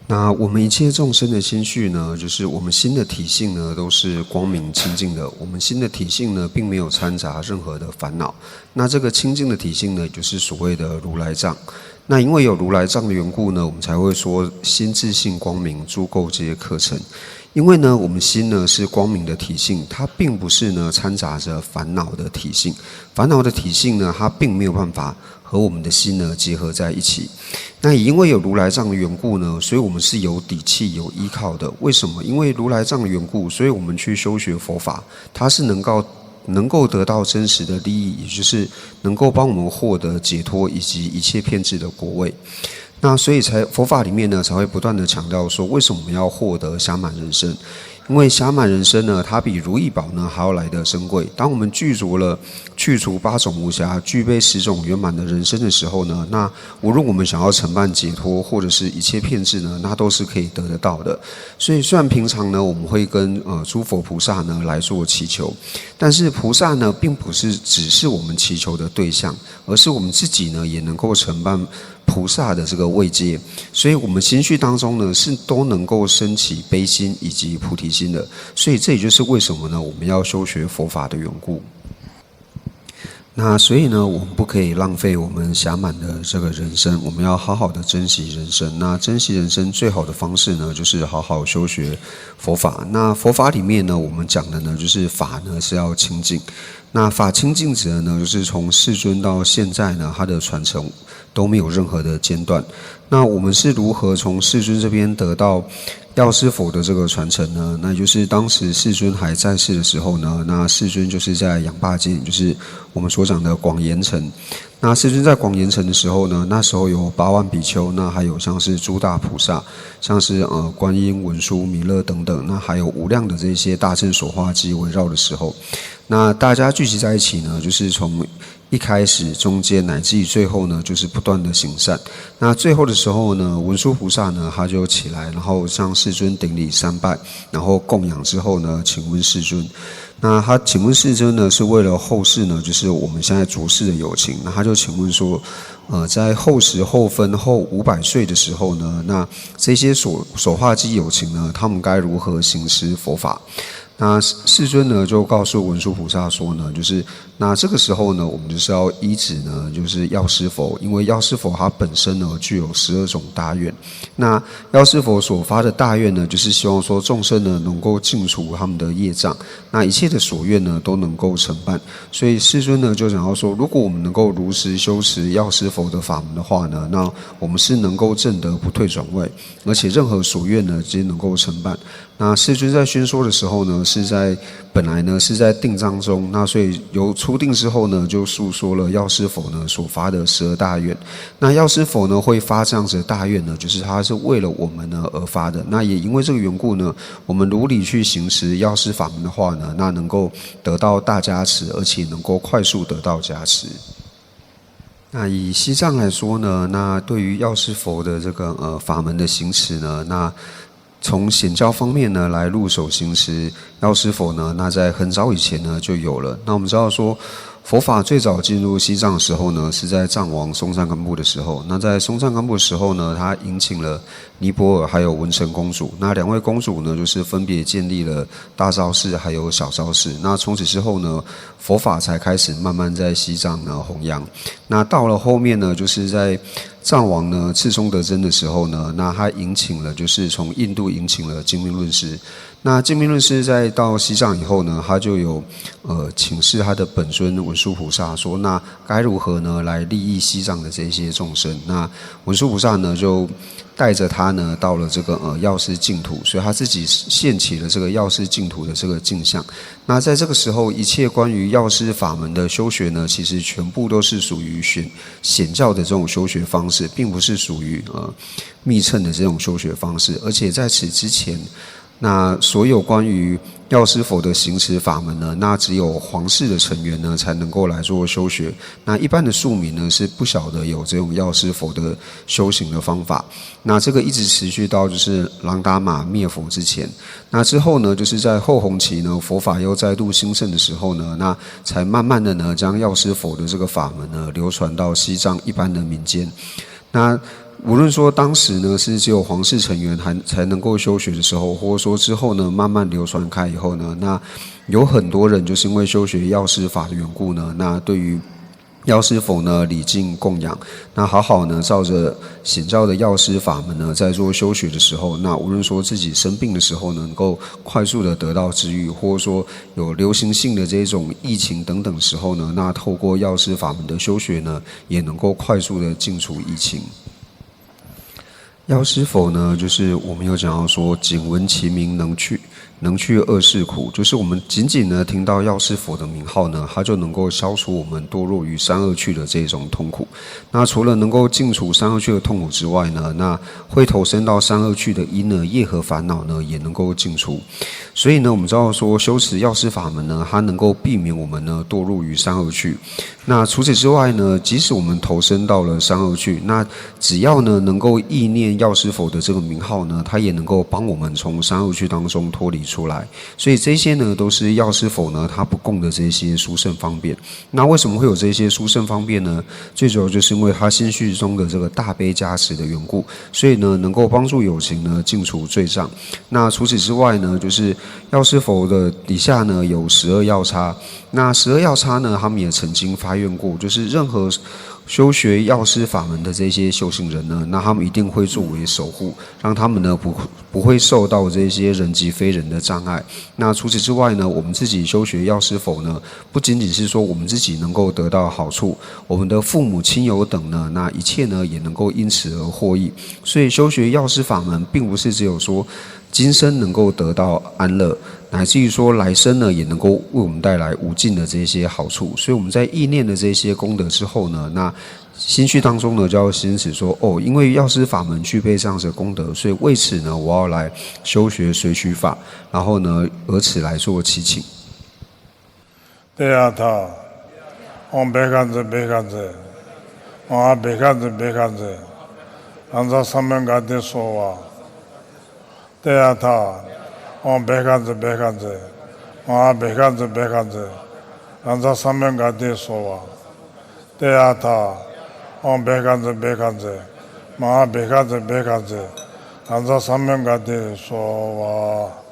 那我们一切众生的心绪呢，就是我们心的体性呢，都是光明清净的。我们心的体性呢，并没有掺杂任何的烦恼。那这个清净的体性呢，就是所谓的如来藏。那因为有如来藏的缘故呢，我们才会说心自性光明，诸垢皆可成。因为呢，我们心呢是光明的体性，它并不是呢掺杂着烦恼的体性。烦恼的体性呢，它并没有办法和我们的心呢结合在一起。那也因为有如来藏的缘故呢，所以我们是有底气、有依靠的。为什么？因为如来藏的缘故，所以我们去修学佛法，它是能够得到真实的利益，也就是能够帮我们获得解脱以及一切遍智的果位。那所以佛法里面呢，才会不断的强调说，为什么我们要获得暇满人身？因为暇满人身呢，它比如意宝呢还要来得珍贵。当我们去除8种无暇，具备10种圆满的人身的时候呢，那无论我们想要承办解脱或者是一切遍智呢，那都是可以得到的。所以虽然平常呢，我们会跟诸佛菩萨呢来做祈求，但是菩萨呢，并不是只是我们祈求的对象，而是我们自己呢也能够承办菩萨的这个位阶，所以我们心绪当中呢是都能够升起悲心以及菩提心的，所以这也就是为什么呢我们要修学佛法的缘故。那所以呢，我们不可以浪费我们暇满的这个人生，我们要好好的珍惜人生。那珍惜人生最好的方式呢，就是好好修学佛法。那佛法里面呢，我们讲的呢，就是法呢是要清净。那法清净者呢，就是从世尊到现在呢，它的传承都没有任何的间断。那我们是如何从世尊这边得到药师佛的这个传承呢？那就是当时世尊还在世的时候呢，那世尊就是在养霸界，就是我们所讲的广严城。那世尊在广严城的时候呢，那时候有8万比丘，那还有像是诸大菩萨，像是观音、文殊、弥勒等等，那还有无量的这些大乘所化机围绕的时候，那大家聚集在一起呢，就是从一开始、中间乃至于最后呢，就是不断的行善。那最后的时候呢，文殊菩萨呢，他就起来，然后向世尊顶礼3拜，然后供养之后呢，请问世尊。那他请问世尊呢，是为了后世呢，就是我们现在浊世的有情。那他就请问说，在后时、后分、后500岁的时候呢，那这些所化机有情呢，他们该如何行持佛法？那世尊呢就告诉文殊菩萨说呢，就是那这个时候呢，我们就是要依止呢，就是药师佛，因为药师佛它本身呢具有12种大愿。那药师佛所发的大愿呢，就是希望说众生呢能够净除他们的业障，那一切的所愿呢都能够成办。所以世尊呢就讲到说，如果我们能够如实修持药师佛的法门的话呢，那我们是能够证得不退转位，而且任何所愿呢皆能够成办。那世尊在宣说的时候呢，本来呢是在定章中，那所以由初定之后呢，就述说了药师佛呢所发的12大愿。那药师佛呢会发这样子的大愿呢，就是他是为了我们呢而发的。那也因为这个缘故呢，我们如理去行持药师法门的话呢，那能够得到大加持，而且能够快速得到加持。那以西藏来说呢，那对于药师佛的这个法门的行持呢，那从显教方面呢来入手行持药师佛呢，那在很早以前呢就有了。那我们知道说，佛法最早进入西藏的时候呢，是在藏王松赞干布的时候。那在松赞干布的时候呢，他迎请了尼泊尔还有文成公主。那2位公主呢，就是分别建立了大昭寺还有小昭寺。那从此之后呢，佛法才开始慢慢在西藏呢弘扬。那到了后面呢，就是在藏王呢赤松德真的时候呢，那他迎请了，就是从印度迎请了精密论师。那精密论师在到西藏以后呢，他就有请示他的本尊文殊菩萨说，那该如何呢来利益西藏的这些众生？那文殊菩萨呢就带着他呢到了这个药师净土，所以他自己现起了这个药师净土的这个镜像。那在这个时候，一切关于药师法门的修学呢，其实全部都是属于显教的这种修学方式，并不是属于密乘的这种修学方式。而且在此之前，那所有关于药师佛的行持法门呢，那只有皇室的成员呢才能够来做修学。那一般的庶民呢是不晓得有这种药师佛的修行的方法。那这个一直持续到就是琅达玛灭佛之前。那之后呢，就是在后弘期呢，佛法又再度兴盛的时候呢，那才慢慢的呢将药师佛的这个法门呢流传到西藏一般的民间。那无论说当时呢是只有皇室成员才能够修学的时候，或者说之后呢慢慢流传开以后呢，那有很多人就是因为修学药师法的缘故呢，那对于药师佛呢礼敬供养，那好好呢照着显教的药师法门呢，在做修学的时候，那无论说自己生病的时候能够快速的得到治愈，或者说有流行性的这种疫情等等时候呢，那透过药师法门的修学呢，也能够快速的净除疫情。药师佛呢，就是我们有讲到说，仅闻其名能去恶世苦，就是我们仅仅呢听到药师佛的名号呢，它就能够消除我们堕落于三恶趣的这种痛苦。那除了能够净除三恶趣的痛苦之外呢，那会投身到三恶趣的因呢，业和烦恼呢，也能够净除。所以呢，我们知道说修持药师法门呢，它能够避免我们呢堕入于三恶趣。那除此之外呢，即使我们投身到了三恶趣，那只要呢能够意念药师佛的这个名号呢，它也能够帮我们从三恶趣当中脱离出来。所以这些呢，都是药师佛呢他不共的这些殊胜方便。那为什么会有这些殊胜方便呢？最主要就是因为他心绪中的这个大悲加持的缘故，所以呢能够帮助有情呢净除罪障。那除此之外呢，就是药师佛的底下呢有12药叉。那12药叉呢，他们也曾经发愿过，就是任何修学药师法门的这些修行人呢，那他们一定会作为守护，让他们呢不会受到这些人及非人的障碍。那除此之外呢，我们自己修学药师佛呢，不仅仅是说我们自己能够得到好处，我们的父母亲友等呢，那一切呢也能够因此而获益。所以修学药师法门，并不是只有说今生能够得到安乐，乃至于说来生呢也能够为我们带来无尽的这些好处。所以我们在意念的这些功德之后呢，那心绪当中呢就要先持说，因为药师法门具备这样子的功德，所以为此呢我要来修学随取法，然后呢而此来做祈请。对啊，他，别看着，别看着，按照上面讲的说话。对啊，他，别看着，别看着，按照上面讲的说话。对啊，他，别看着，别看着，按照上面讲的说话。